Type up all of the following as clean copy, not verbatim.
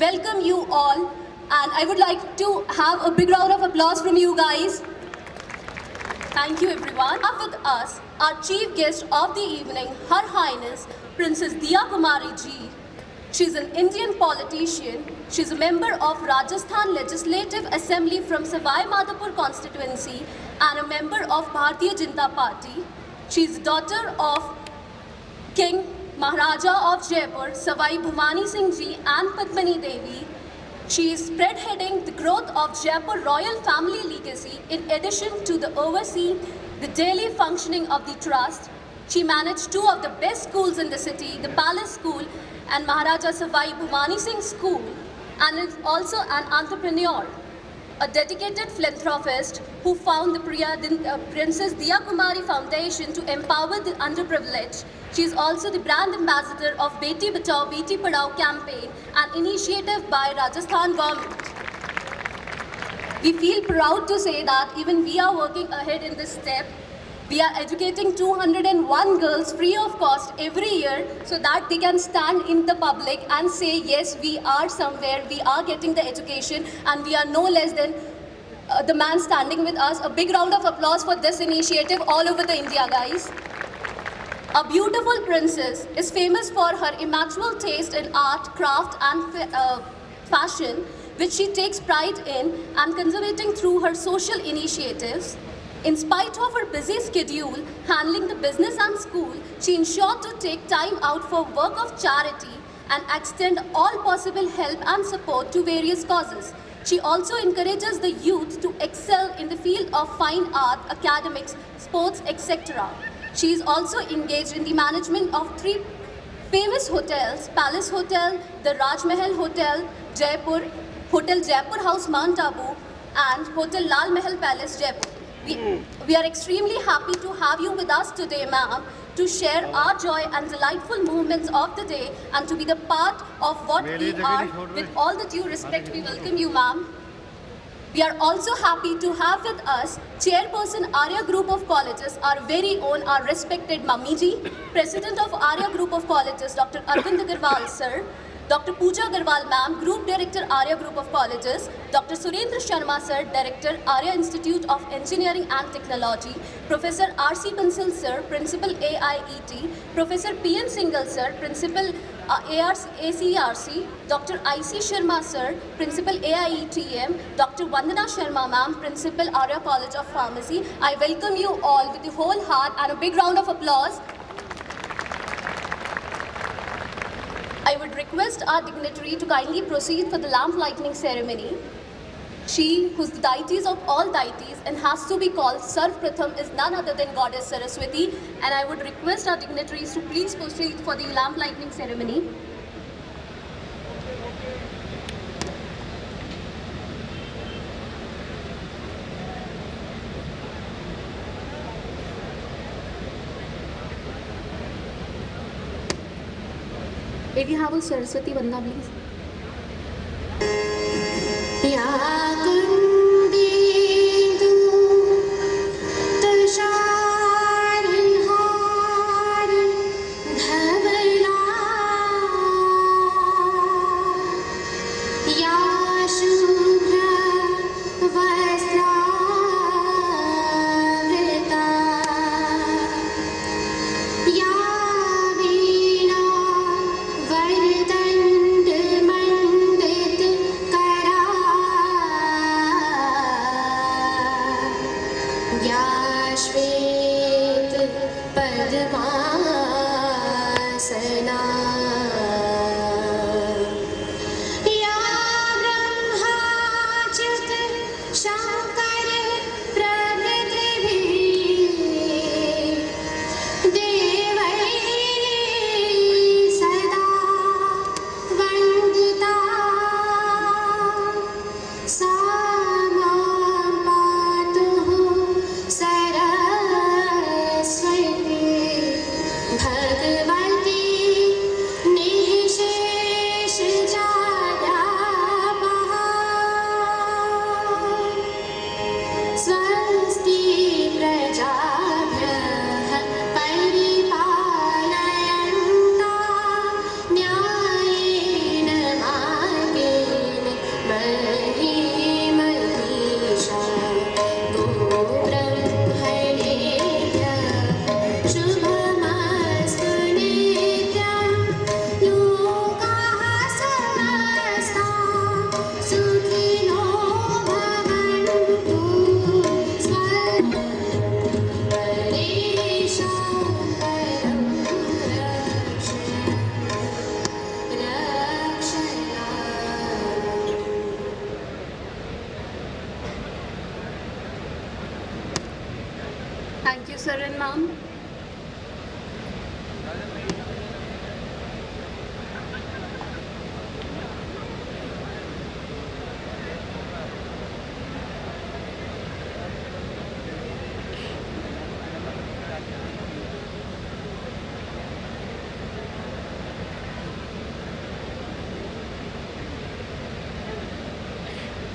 welcome you all, and I would like to have a big round of applause from you guys. Thank you everyone. Have with us our chief guest of the evening, Her Highness Princess Diya Kumari ji. She's an Indian politician. She's a member of Rajasthan Legislative Assembly from Savai Madhopur constituency and a member of Bharatiya Janata Party. She's daughter of King Maharaja of Jaipur, Savai Bhumani Singh ji and Padmani Devi. She is spearheading the growth of Jaipur royal family legacy in addition to the overseeing the daily functioning of the trust. She managed two of the best schools in the city, the Palace School and Maharaja Savai Bhumani Singh School, and is also an entrepreneur, a dedicated philanthropist who found the Princess Diya Kumari Foundation to empower the underprivileged. She is also the brand ambassador of Beti Bachao Beti Padhao campaign, an initiative by Rajasthan government. We feel proud to say that even we are working ahead in this step. We are educating 201 girls free of cost every year so that they can stand in the public and say, yes, we are somewhere, we are getting the education and we are no less than the man standing with us. A big round of applause for this initiative all over the India, guys. A beautiful princess is famous for her immaculate taste in art, craft and fashion, which she takes pride in and conservating through her social initiatives. In spite of her busy schedule handling the business and school, she ensured to take time out for work of charity and extend all possible help and support to various causes. She also encourages the youth to excel in the field of fine art, academics, sports, etc. She is also engaged in the management of three famous hotels: Palace Hotel, the Raj Mahal Hotel, Jaipur, Hotel Jaipur House Mount Abu, and Hotel Lal Mahal Palace, Jaipur. We are extremely happy to have you with us today, ma'am, to share our joy and delightful moments of the day and to be the part of what we are. With all the due respect, we welcome you, ma'am. We are also happy to have with us Chairperson Arya Group of Colleges, our very own, our respected Mummy ji, President of Arya Group of Colleges, Dr. Arvind Agarwal sir, Dr. Pooja Agarwal ma'am, Group Director Arya Group of Colleges, Dr. Surendra Sharma sir, Director Arya Institute of Engineering and Technology, Professor R.C. Bansal sir, Principal AIET, Professor P.N. Singhal sir, Principal ACERC, Dr. I.C. Sharma sir, Principal AIETM, Dr. Vandana Sharma ma'am, Principal Arya College of Pharmacy. I welcome you all with the whole heart and a big round of applause. I would request our dignitary to kindly proceed for the lamp lighting ceremony. She, who's the deities of all deities and has to be called Sarv Pratham, is none other than Goddess Saraswati. And I would request our dignitaries to please proceed for the lamp lighting ceremony. If you have a Saraswati Vandana, please. Karan ma'am.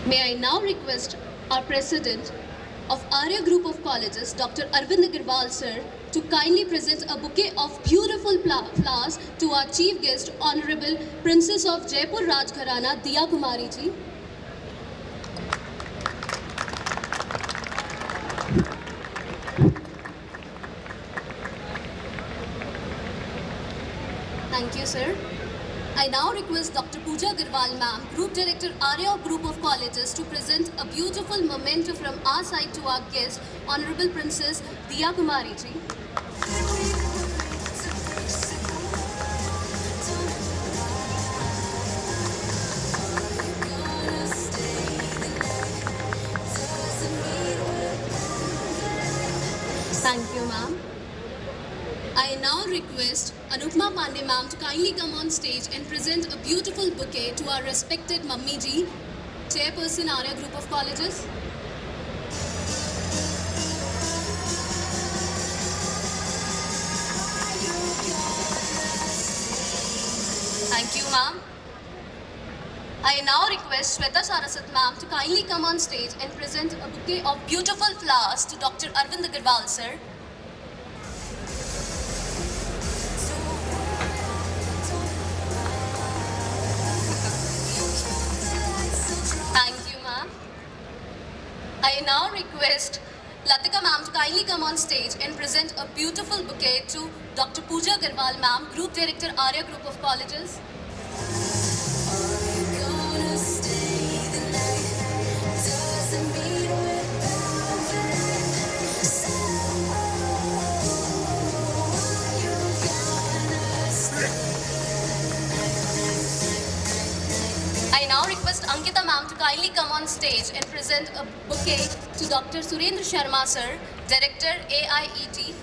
May I now request our President of Arya Group of Colleges, Dr. Arvind Agarwal sir, to kindly present a bouquet of beautiful flowers to our chief guest, Honorable Princess of Jaipur Rajgharana, Diya Kumari ji. Thank you, sir. I now request Dr. Pooja Agarwal ma'am, Group Director, Arya Group of Colleges, to present a beautiful memento from our side to our guest, Honorable Princess Diya Kumari ji. Thank you, ma'am. I now request Anupma Pandey ma'am to kindly come on stage and present a beautiful bouquet to our respected Mummy ji, Chairperson, Arya Group of Colleges. Thank you, ma'am. I now request Shweta Sarasat ma'am to kindly come on stage and present a bouquet of beautiful flowers to Dr. Arvind Agarwal sir. Thank you, ma'am. I now request Latika ma'am to kindly come on stage and present a beautiful bouquet to Dr. Pooja Agarwal ma'am, Group Director, Arya Group of Colleges. I now request Ankita ma'am to kindly come on stage and present a bouquet to Dr. Surendra Sharma sir, Director, AIET.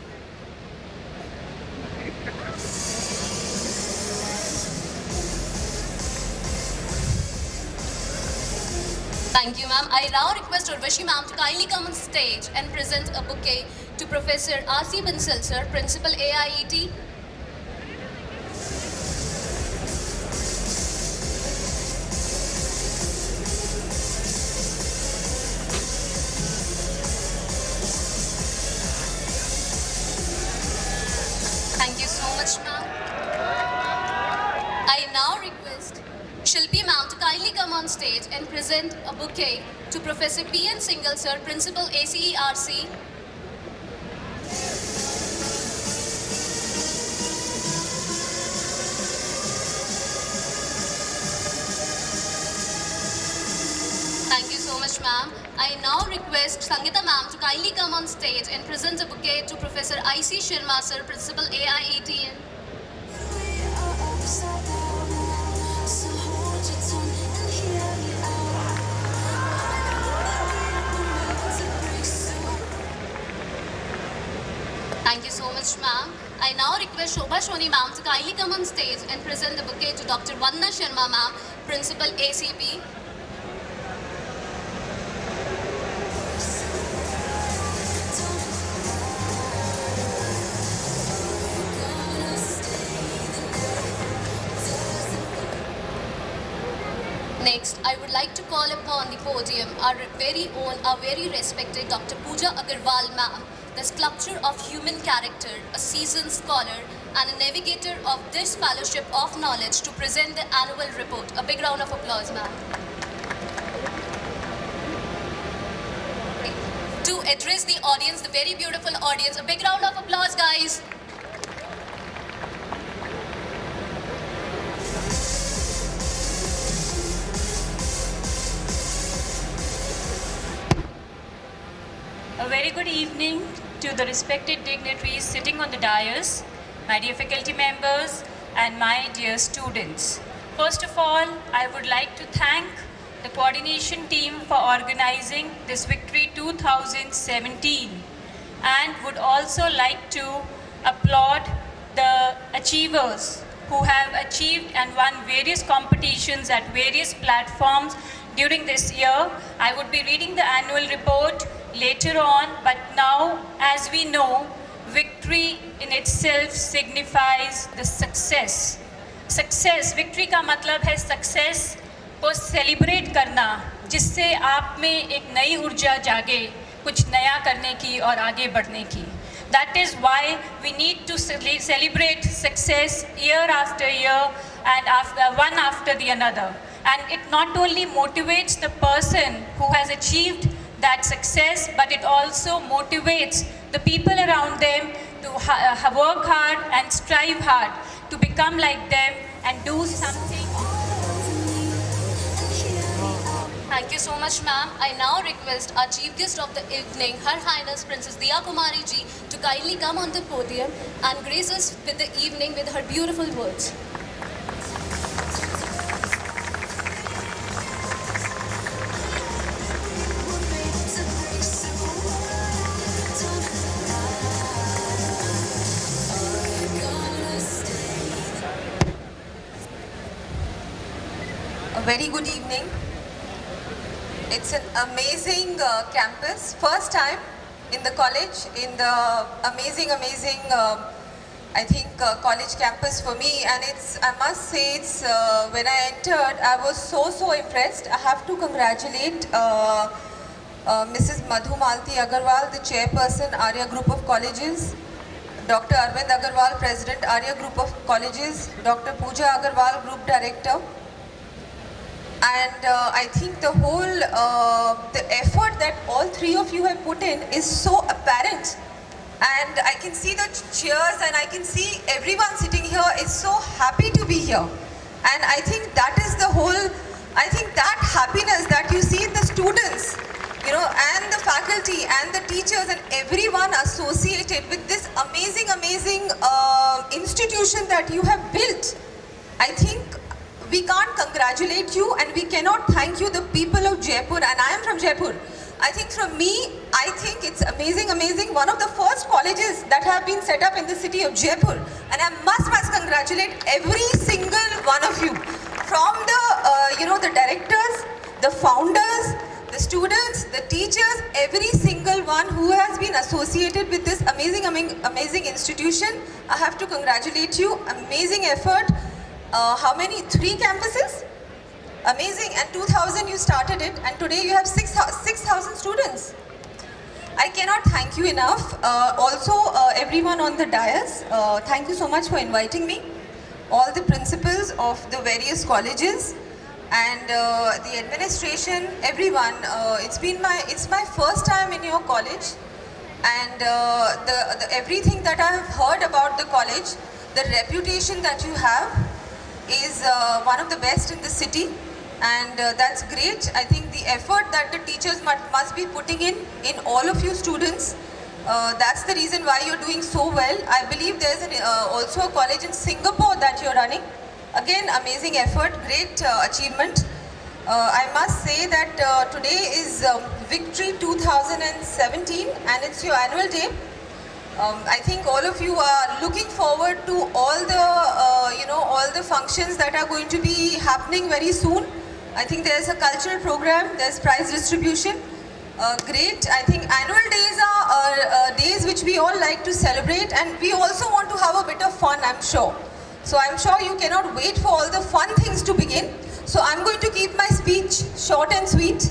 Thank you, ma'am. I now request Urvashi ma'am to kindly come on stage and present a bouquet to Professor R.C. Bansal sir, Principal, AIET. Thank you so much, ma'am. I now request Shilpi ma'am to kindly come on stage and present a bouquet to Professor P.N. Singhal sir, Principal, ACERC. Thank you so much, ma'am. I now request Sangeeta ma'am to kindly come on stage and present a bouquet to Professor I.C. Sharma sir, Principal, AIETN. Thank you so much, ma'am. I now request Shobha Shoni ma'am to kindly come on stage and present the bouquet to Dr. Vandana Sharma ma'am, Principal, ACP. Next, I would like to call upon the podium our very own, our very respected Dr. Pooja Agarwal ma'am, the sculpture of human character, a seasoned scholar and a navigator of this fellowship of knowledge, to present the annual report. A big round of applause, ma'am. To address the audience, the very beautiful audience, a big round of applause, guys. A very good evening to the respected dignitaries sitting on the dais, my dear faculty members, and my dear students. First of all, I would like to thank the coordination team for organizing this Victory 2017. and would also like to applaud the achievers who have achieved and won various competitions at various platforms during this year. I would be reading the annual report later on, but now, as we know, victory in itself signifies the success. Success, victory का मतलब है success को celebrate करना, जिससे आप में एक नई ऊर्जा जागे, कुछ नया करने की और आगे बढ़ने की. That is why we need to celebrate success year after year and one after the another. And it not only motivates the person who has achieved that success, but it also motivates the people around them to work hard and strive hard to become like them and do something. Thank you so much, ma'am. I now request our chief guest of the evening, Her Highness Princess Diya Kumari ji, to kindly come on the podium and grace us with the evening with her beautiful words. A very good evening. It's an amazing campus. First time in the college, in the amazing, I think, college campus for me. And I must say, when I entered, I was so impressed. I have to congratulate Mrs. Madhu Malti Agarwal, the chairperson, Arya Group of Colleges, Dr. Arvind Agarwal, President, Arya Group of Colleges, Dr. Pooja Agarwal, Group Director. And I think the whole, the effort that all three of you have put in is so apparent. And I can see the cheers and I can see everyone sitting here is so happy to be here. And I think that is the whole, I think that happiness that you see in the students, you know, and the faculty and the teachers and everyone associated with this amazing institution that you have built. I think we can't congratulate you and we cannot thank you, the people of Jaipur, and I am from Jaipur. I think from me, I think it's amazing. One of the first colleges that have been set up in the city of Jaipur. And I must congratulate every single one of you. From the, the directors, the founders, the students, the teachers, every single one who has been associated with this amazing institution. I have to congratulate you. Amazing effort. How many? 3 campuses? Amazing. And 2000 you started it, and today you have 6,000 students. I cannot thank you enough. Also, everyone on the dais, thank you so much for inviting me. All the principals of the various colleges and the administration, everyone. It's my first time in your college, and everything that I have heard about the college, the reputation that you have is one of the best in the city, and that's great. I think the effort that the teachers must be putting in all of you students, that's the reason why you're doing so well. I believe there's also a college in Singapore that you're running. Again, amazing effort, great achievement. I must say that today is Victory 2017 and it's your annual day. I think all of you are looking forward to all the functions that are going to be happening very soon. I think there's a cultural program, there's prize distribution. Great. I think annual days are days which we all like to celebrate, and we also want to have a bit of fun, I'm sure. So I'm sure you cannot wait for all the fun things to begin. So I'm going to keep my speech short and sweet.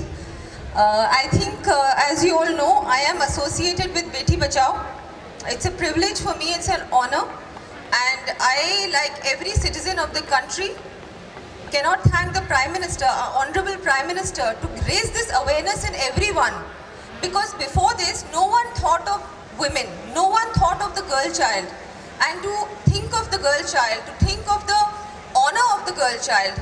I think, as you all know, I am associated with Beti Bachao. It's a privilege for me, it's an honor, and I, like every citizen of the country, cannot thank the Prime Minister, our Honorable Prime Minister, to raise this awareness in everyone. Because before this, no one thought of women, no one thought of the girl child. And to think of the girl child, to think of the honor of the girl child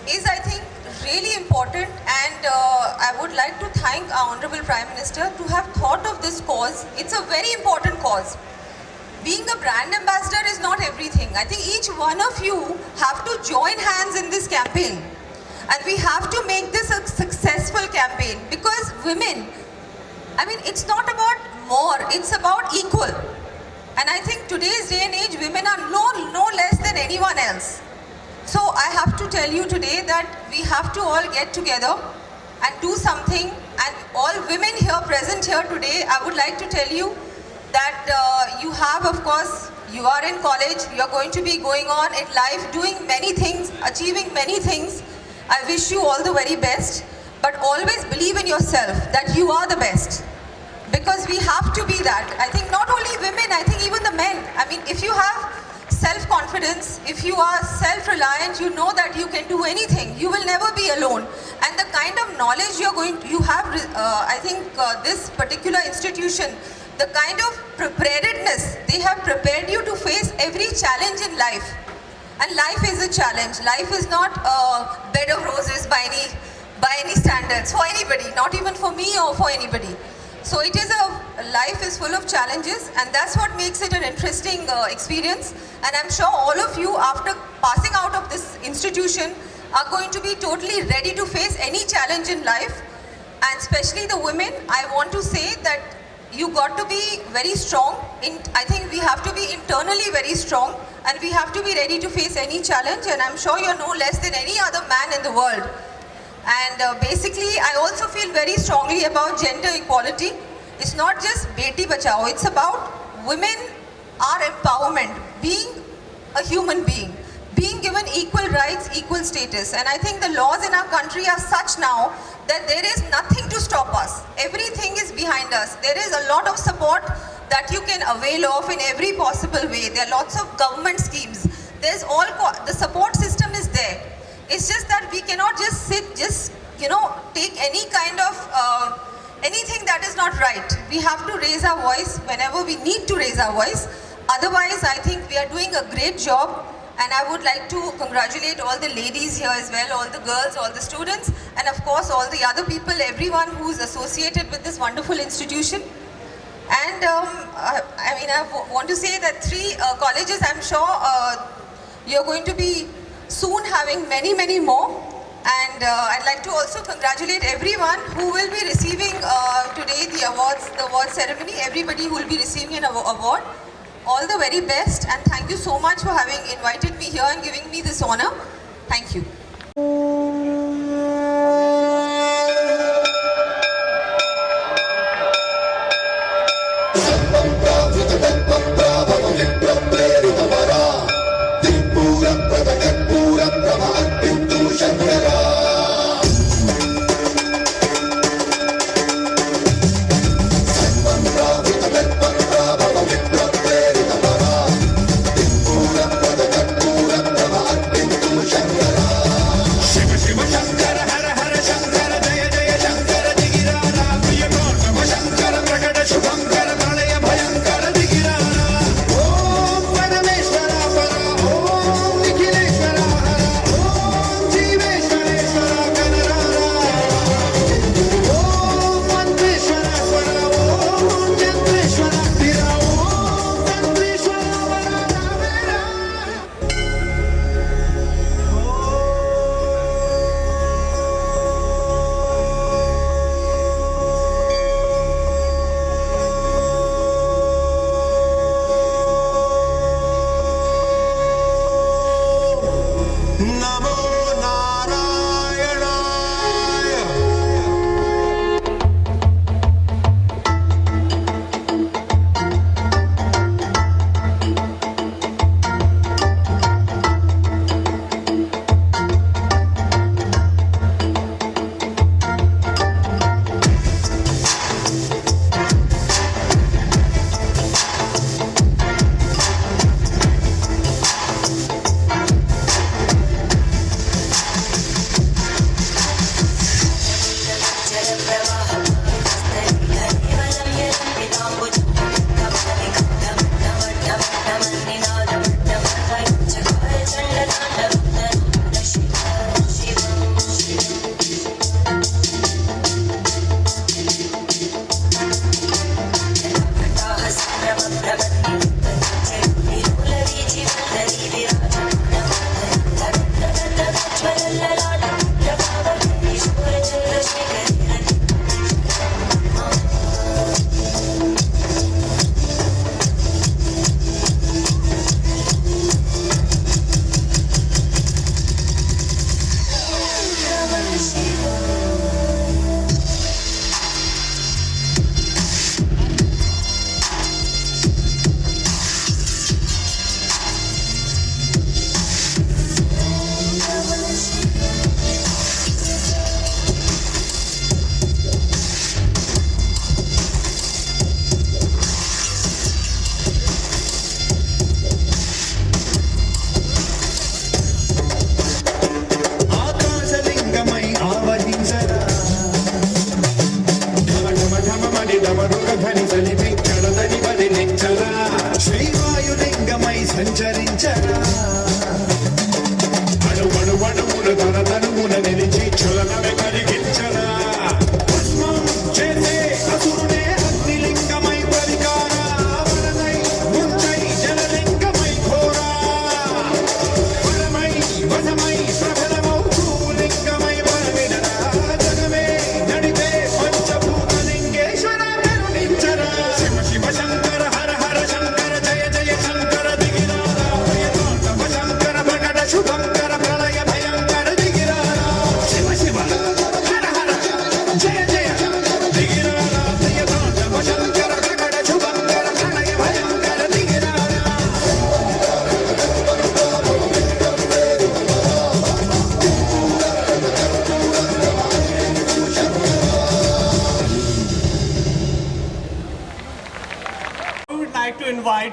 is, I think, really important, and I would like to thank our Honorable Prime Minister to have thought of this cause. It's a very important cause. Being a brand ambassador is not everything. I think each one of you have to join hands in this campaign, and we have to make this a successful campaign, because women, I mean, it's not about more. It's about equal. And I think today's day and age, women are no less than anyone else. So I have to tell you today that we have to all get together and do something. And all women here present here today, I would like to tell you that you have, of course, you are in college, you are going to be going on in life, doing many things, achieving many things. I wish you all the very best, but always believe in yourself that you are the best. Because we have to be that. I think not only women, I think even the men. I mean, if you have self-confidence, if you are self-reliant, you know that you can do anything. You will never be alone. And the kind of knowledge you have, I think this particular institution, the kind of preparedness, they have prepared you to face every challenge in life. And life is a challenge. Life is not a bed of roses by any standards for anybody, not even for me or for anybody. So it is life is full of challenges, and that's what makes it an interesting experience. And I'm sure all of you, after passing out of this institution, are going to be totally ready to face any challenge in life. And especially the women, I want to say that you got to be very strong. I think we have to be internally very strong, and we have to be ready to face any challenge. And I'm sure you're no less than any other man in the world. And basically, I also feel very strongly about gender equality. It's not just Beti Bachao, it's about women are empowerment, being a human being, being given equal rights, equal status. And I think the laws in our country are such now that there is nothing to stop us. Everything is behind us. There is a lot of support that you can avail of in every possible way. There are lots of government schemes. There's the support system is there. It's just that we cannot just sit, take any kind of, anything that is not right. We have to raise our voice whenever we need to raise our voice. Otherwise, I think we are doing a great job. And I would like to congratulate all the ladies here as well, all the girls, all the students, and of course all the other people, everyone who's associated with this wonderful institution. And I want to say that 3 colleges, I'm sure you're going to be soon having many, many more. And I'd like to also congratulate everyone who will be receiving today the award ceremony, everybody who will be receiving an award. All the very best, and thank you so much for having invited me here and giving me this honor. Thank you. Shankara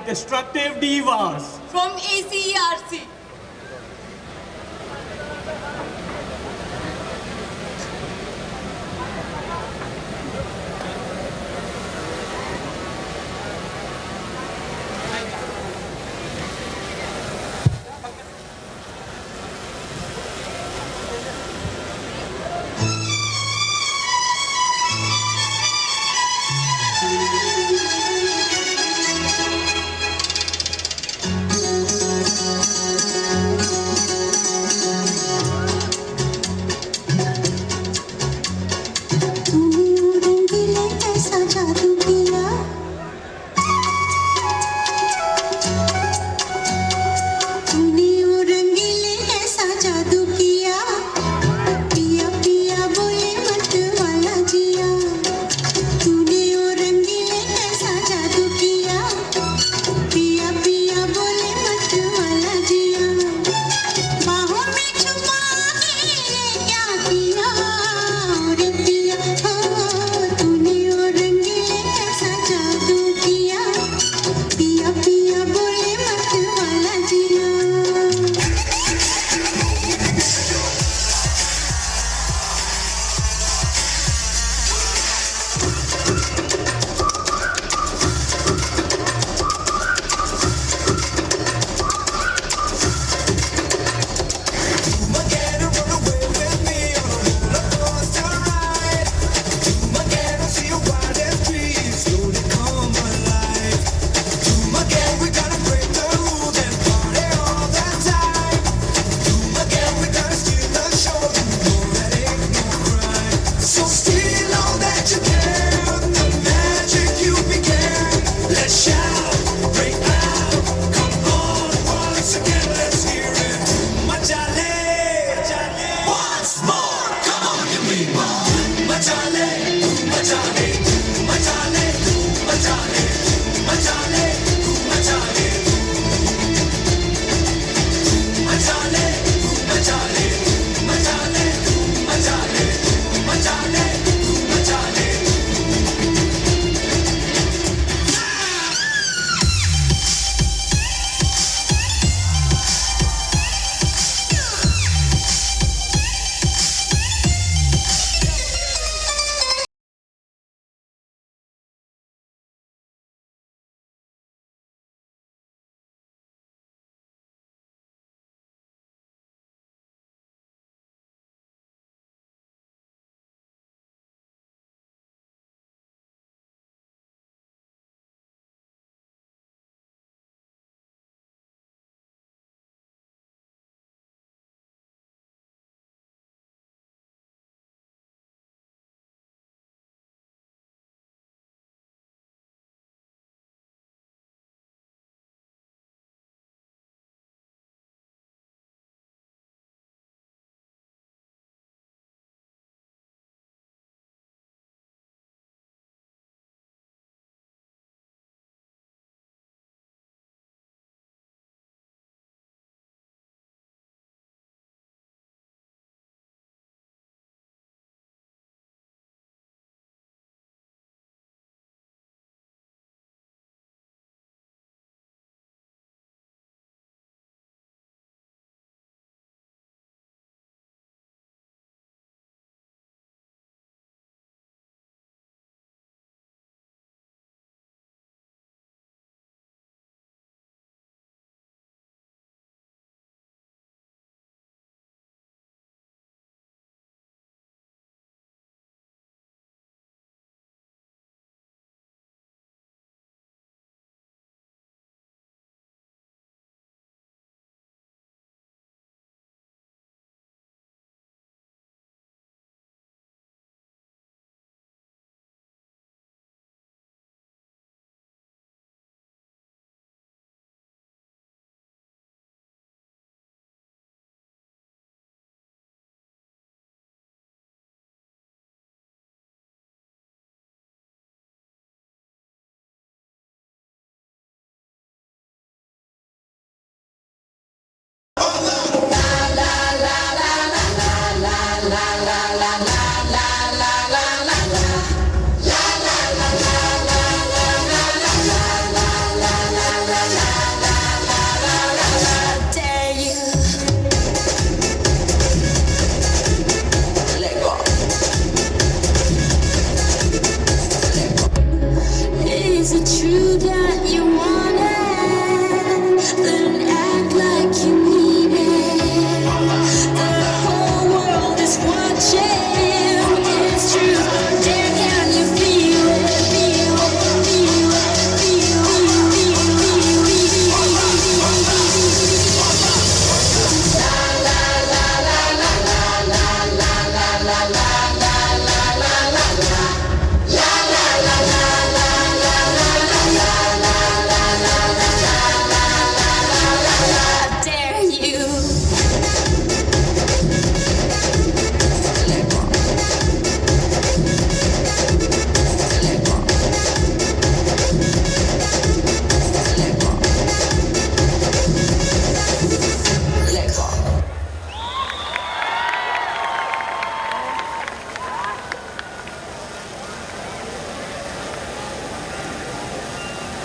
destructive divas. From ACERC.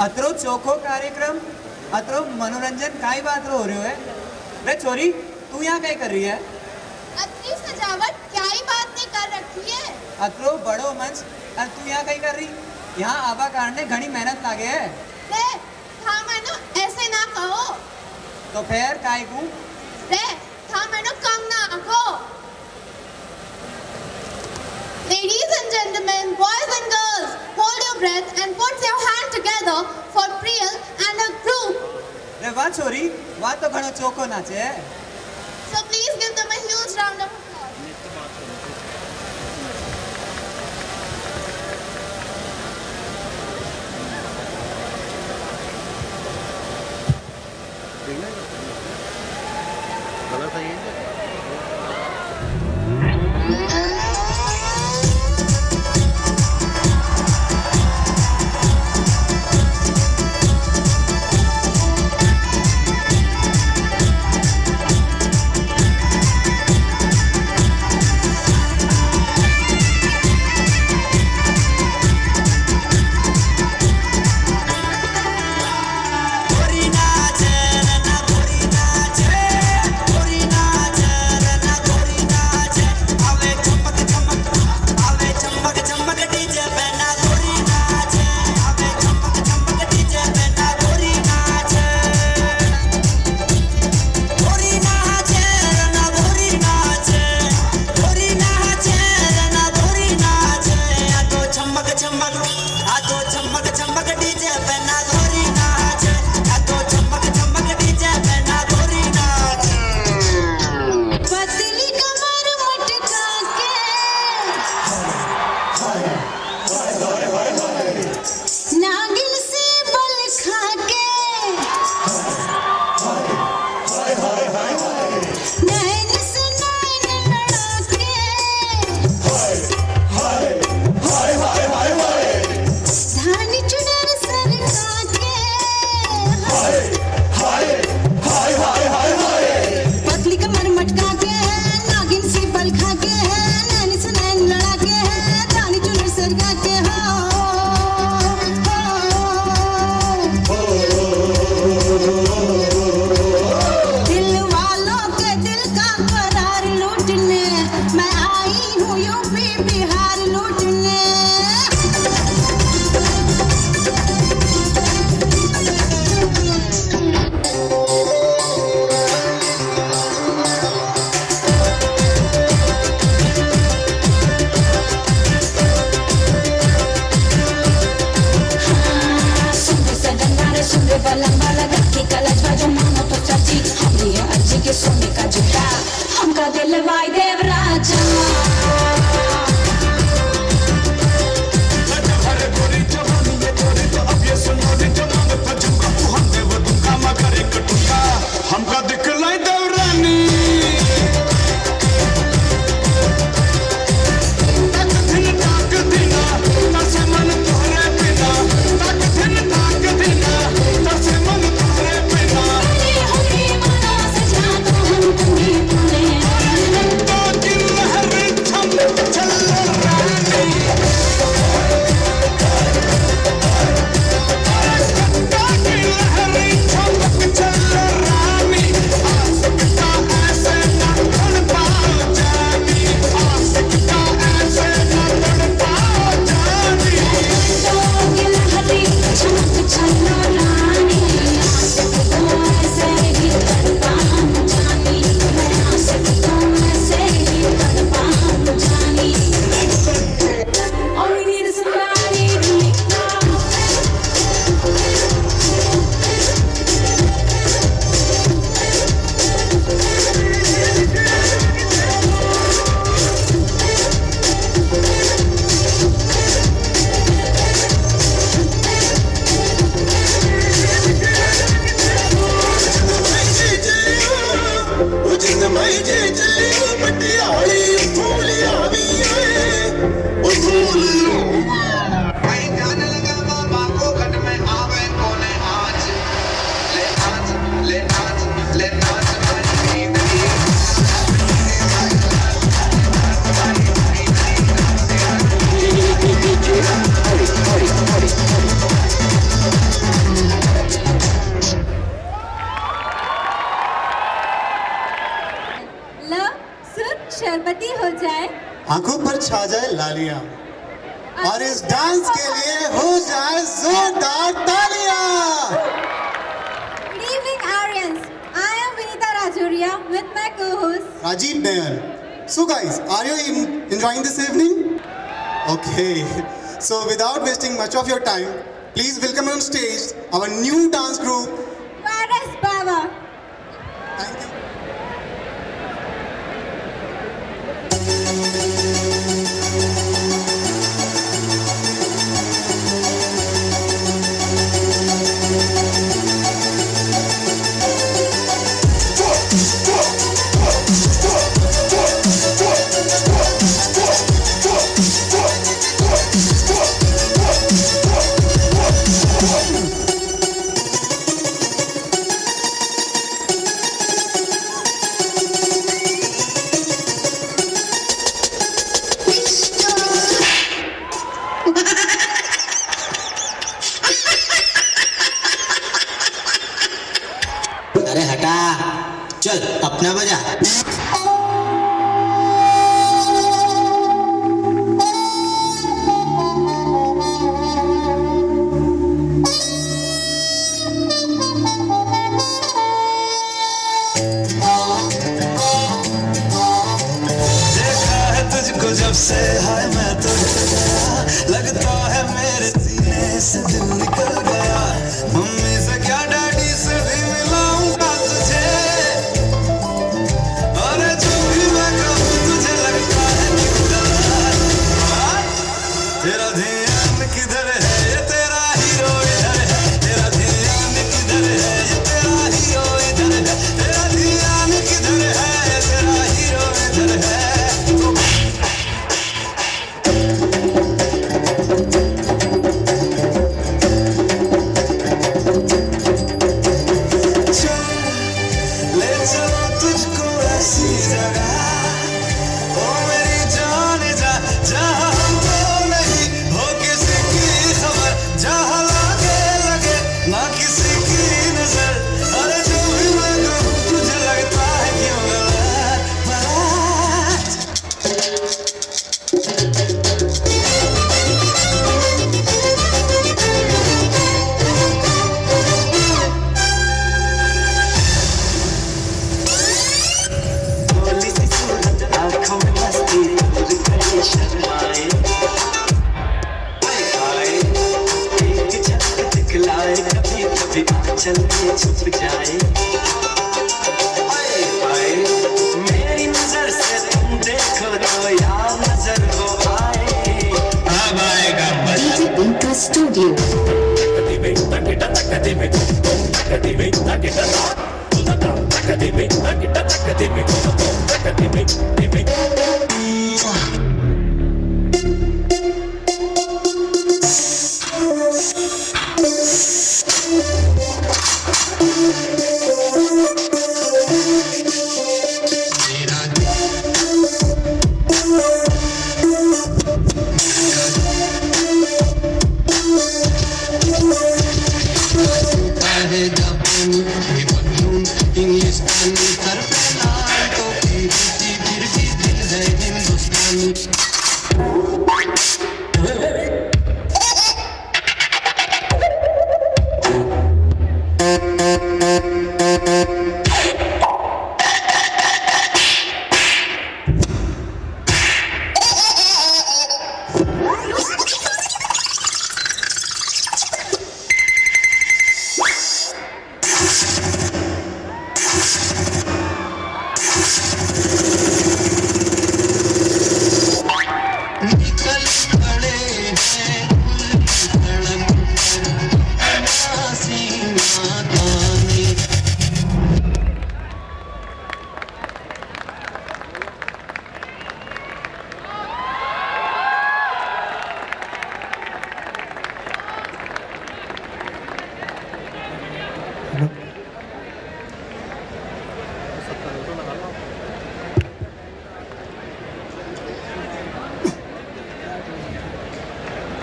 अतरो चोखो कार्यक्रम, अतरो मनोरंजन काई बात हो रही है। रे छोरी, तू यहाँ क्या कर रही है? अतरी सजावट क्या ही बात ने कर रखी है। अतरो बड़ो मंच और तू यहाँ क्या कर रही? यहाँ आबा कारण ने घनी मेहनत लागे है। रे, हाँ मानो ऐसे ना कहो। तो फिर काई को? रे, हाँ मानो कम ना आखो। Ladies and gentlemen, boys and girls, hold your breath and put your hand together for Priyal and her group. रे वाह छोरी, वाह तो घणो चोखो नाचे है। So please give them a huge round of applause. गलत है ये। शरबती हो जाए, आंखों पर छा जाए लालियां, और इस डांस के लिए हो जाए जोरदार तालियां। Good evening, Aryans. I am Vinita Rajoria with my co-host Rajiv Nair. So guys, are you enjoying this evening? Okay. So without wasting much of your time, please welcome on stage our new dance group. Paras Baba. Thank you. अरे हटा, चल अपना बजा। देखा है तुझको जब से हाय मैं तो लगता है मेरे सीने से दिल निकल गया। मम्मी से क्या डैडी से भी मिलाऊंगा तुझे, और जो भी मैं कहूँ तुझे लगता है तेरा ध्यान किधर है, ये तेरा हीरो इधर है। तेरा ध्यान किधर है, ये तेरा हीरो इधर है। तेरा ध्यान किधर है, ये तेरा हीरो इधर है। ले चलो तुझको ऐसी जगह, ओ मेरी जान जा, जहाँ हमको नहीं हो किसी की खबर, जहाँ लगे ना किसी की नजर। अरे जो भी मैं कहूँ तुझे लगता है क्यों गलत। भोली सी सूरत, आँखों में मस्ती, दूर खड़ी शर्माए। हाय हाय, एक झलक दिखलाए, कभी कभी आंचल में छुप जाए। हाय हाय, मेरी नजर से तुम देखो तो यार नजर वो आए। अब आएगा मजा। DJ Inca Studio.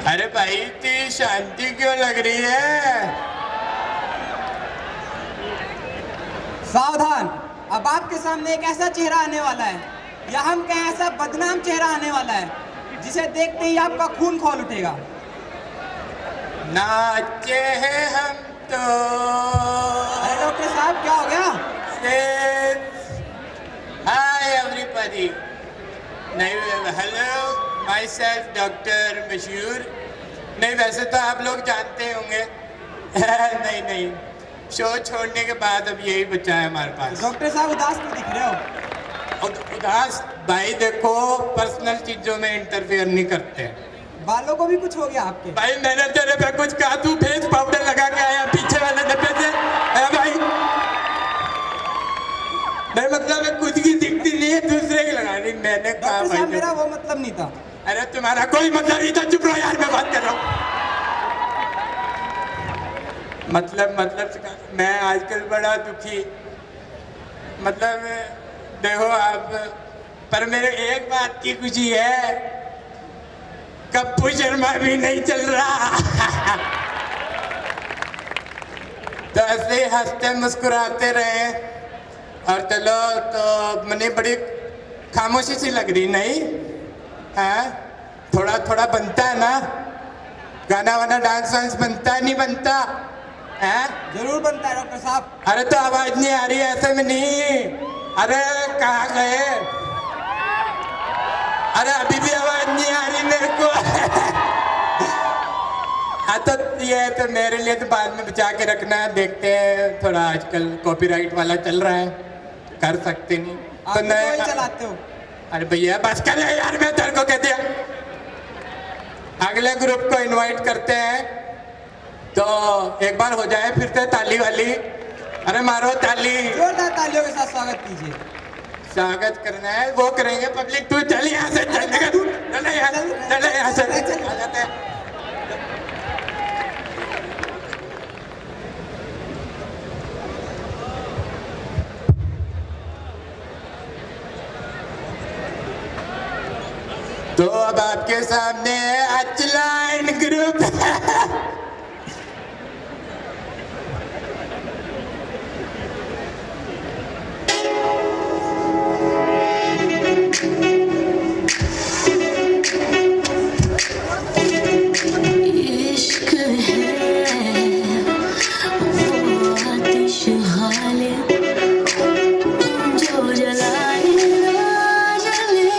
अरे भाई इतनी शांति क्यों लग रही है? सावधान, अब आपके सामने एक ऐसा चेहरा आने वाला है या हम कहें ऐसा बदनाम चेहरा आने वाला है जिसे देखते ही आपका खून खौल उठेगा? नाचे हैं हम तो। अरे डॉक्टर साहब क्या हो गया? Hi everybody. नहीं, हेलो, माई सेल्फ डॉक्टर मशहूर। नहीं, वैसे तो आप लोग जानते होंगे। नहीं नहीं, शो छोड़ने के बाद अब यही बचा है हमारे पास। डॉक्टर साहब उदास क्यों दिख रहे हो? उदास भाई देखो, पर्सनल चीजों में इंटरफेयर नहीं करते। बालों को भी कुछ हो गया आपके? भाई मैंने तेरे पे कुछ कहा, तू फेस पाउडर लगा के आया पीछे वाले डब्बे से। भाई मैं मतलब खुद की दिखती नहीं है, दूसरे की लगा रही। मैंने कहा डॉक्टर साहब भाई मेरा वो मतलब नहीं था। अरे तुम्हारा कोई मतलब नहीं था, चुप रहो यार, मैं बात कर रहा हूँ। मतलब मैं आजकल बड़ा दुखी, मतलब देखो आप, पर मेरे एक बात की खुशी है, कप्पू शर्मा भी नहीं चल रहा। तो ऐसे हंसते मुस्कुराते रहे और चलो। तो मैंने बड़ी खामोशी सी लग रही नहीं है? थोड़ा थोड़ा बनता है ना, गाना वाना डांस वांस बनता है नहीं बनता है? जरूर बनता है डॉक्टर साहब। अरे तो आवाज नहीं आ रही है ऐसे में नहीं। अरे कहाँ गए? अरे अभी भी आवाज नहीं आ रही मेरे को। हाँ तो ये तो मेरे लिए तो बाद में बचा के रखना है, देखते हैं। थोड़ा आजकल कॉपीराइट वाला चल रहा है, कर सकते नहीं आप तो तो ही चलाते हो। अरे भैया बस कर यार, मैं तेरे को कह दिया। अगले ग्रुप को इनवाइट करते हैं, तो एक बार हो जाए फिर से ताली वाली। अरे मारो ताली, जोरदार तालियों के साथ स्वागत कीजिए। स्वागत करना है वो करेंगे। पब्लिक तू चल यहाँ से, चल यहाँ से आ जाते हैं। तो अब आपके सामने है अचलाइन ग्रुप। इश्क है वो आतिश हाले जो जलाए ना जले,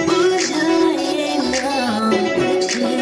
बुझाए ना बुझे।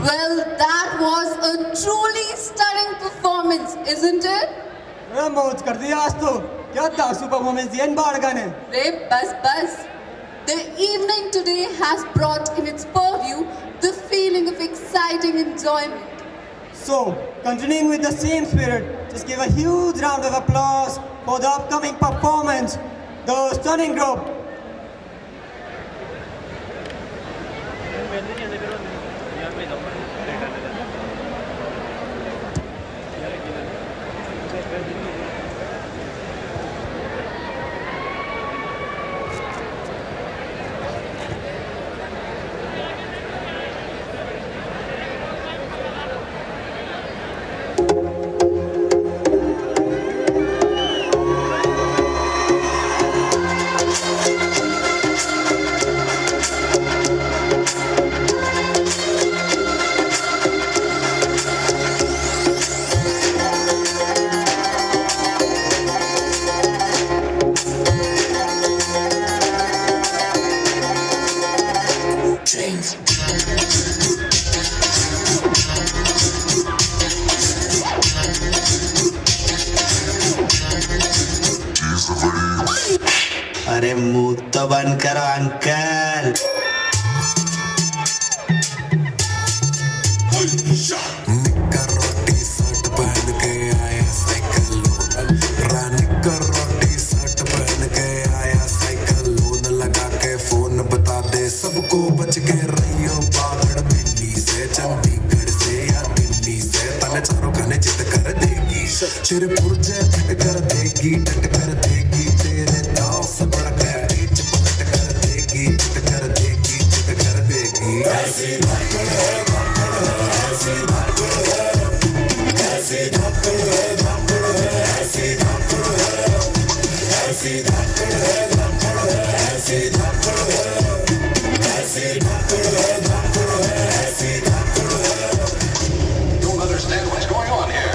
Well, that was a truly stunning performance, isn't it? अरे मौज कर दिया आज तो क्या दासू परफॉर्मेंस दिया इन बाढ़ गाने रे बस. The evening today has brought in its purview the feeling of exciting enjoyment. So, continuing with the same spirit, just give a huge round of applause for the upcoming performance, the stunning group. अरे मुंह तो बंद करो uncle. निक्कर रोटी shirt पहन के आया cycle loan, निक्कर रोटी शर्ट पहन के आया साइकिल लोन, लगा के फोन बता दे सबको बच के रहियो बागड़ दिल्ली से, चंडीगढ़ से या दिल्ली से, तने चारों खाने चित कर देगी, चिर पुर्जे फट कर देगी, टट कर देगी, तेरे दाव से बढ़ गया नीच पलट कर देगी, चित कर देगी, चित कर देगी। ऐसी धक्कड़ है, ऐसी धक्कड़ है, ऐसी धक्कड़ है, धक्कड़ है, ऐसी धक्कड़ है, ऐसी धक्कड़ है, धक्कड़ है, ऐसी धक्कड़ है, ऐसी धक्कड़ है, धक्कड़ है, ऐसी धक्कड़ है। Don't understand what's going on here.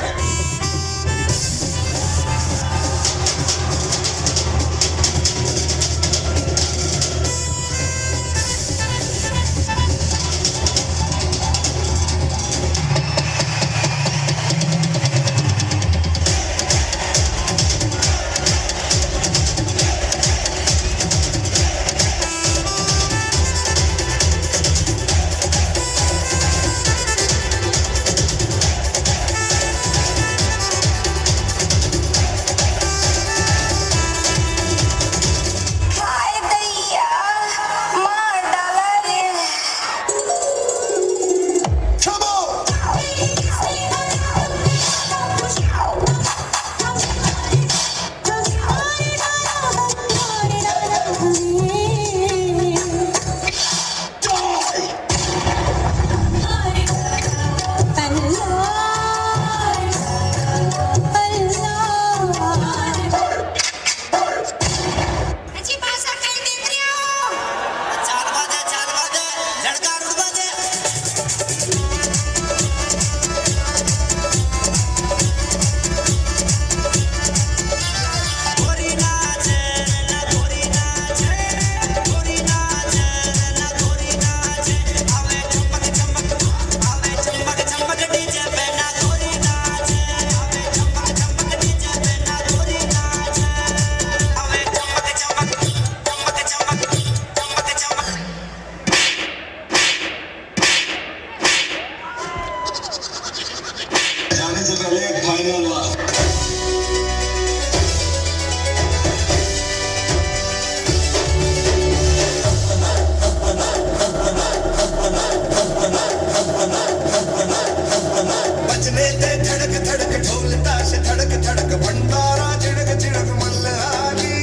बजने दे धड़क धड़क ढोल ताश धड़क धड़क भंडारा चिड़क चिड़क मल्हारी,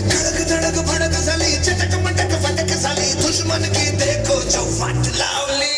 धड़क धड़क भड़क सली चटक मटक फटक सली, दुश्मन की देखो जो फट लावली।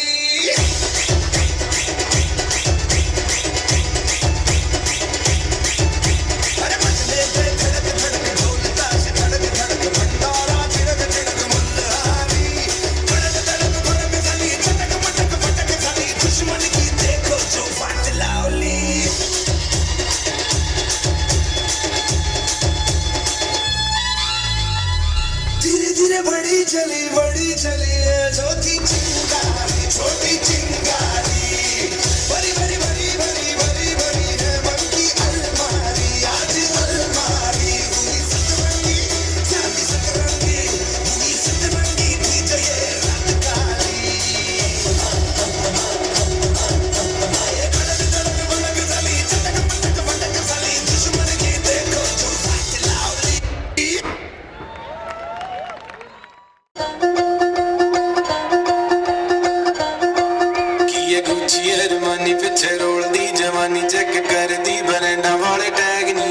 गुची अरमानी पिछे रोल दी जवानी चेक कर दी बरंडा वाले टैग नी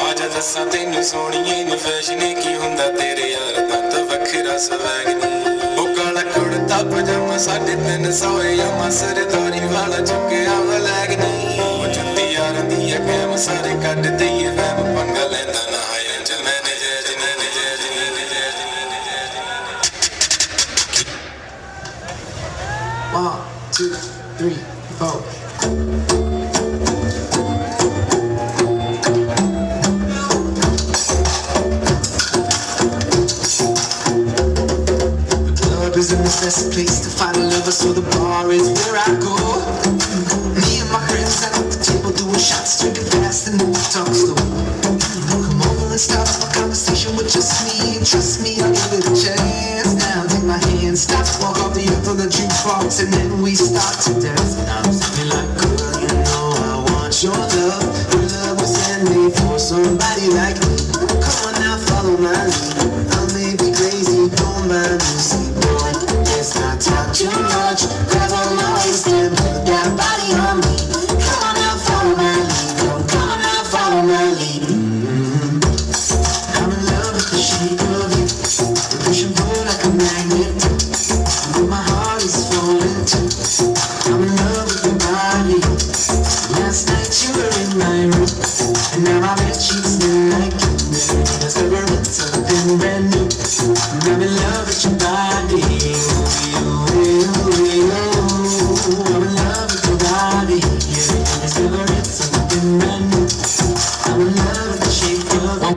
आजा दसा तेनू सोनिए नी फैशन की हुंदा तेरे यार दा तो वखरा स्वैग नी ओ काला कुड़ता पजामा 350 यामा सरदारी वाला चुक्या वलैग नी ओ जुत्ती यार दी कैम सारे कट दईए वैम पंगा लेंदा ना हाय जल manager One, two, three, four. Is a necessary place to find a lover, so the bar is where I go. Me and my friends at the table doing shots, drinking fast and then we talk slow. Come over and start up a conversation with just me, and trust me, I'll give it a chance. Now take my hand, stop, walk off the earth on the jukebox, and then we start to dance. And I'm singing like, girl, you know I want your love. Your love was handmade for somebody like me. Come on now, follow my lead. I may be crazy, don't mind me. See, boy, let's not talk too much. Grab on my waist and put that body on me. Come on now, follow my lead. Come on now, follow my lead. I'm in love with the shape of you. You push and pull like a magnet. But my heart is falling too. I'm in love with your body. Last night you were in my room, and now my bed sheets smell like you. There's never been something brand new. I'm in love with your body. I'm in love with your body. There's never been something brand new. I'm in love with the shape of you.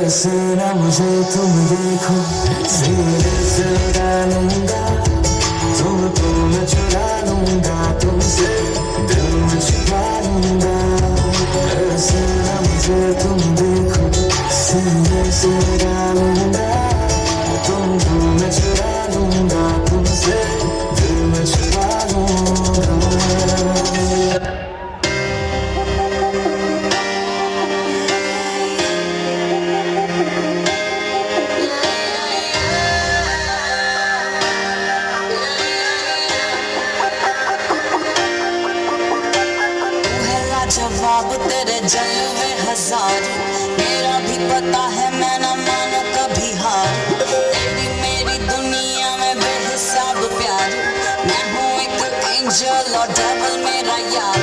ऐसे ना मुझे तुम देखो, सीने से उड़ा लूंगा तुमको, मैं चुरा लूंगा तुमसे, दिल में छुपा लूंगा। ऐसे ना मुझे तुम देखो, सीने से उड़ा लूंगा तुमको, मैं चुरा लूंगा तुमसे, दिल में छुपा लूंगा। जवाब तेरे जलवे हजार, मेरा भी पता है मैं न मानो कभी हार। तेरी मेरी दुनिया में बेहिसाब प्यार, मैं हूँ एक एंजल और डेविल मेरा यार।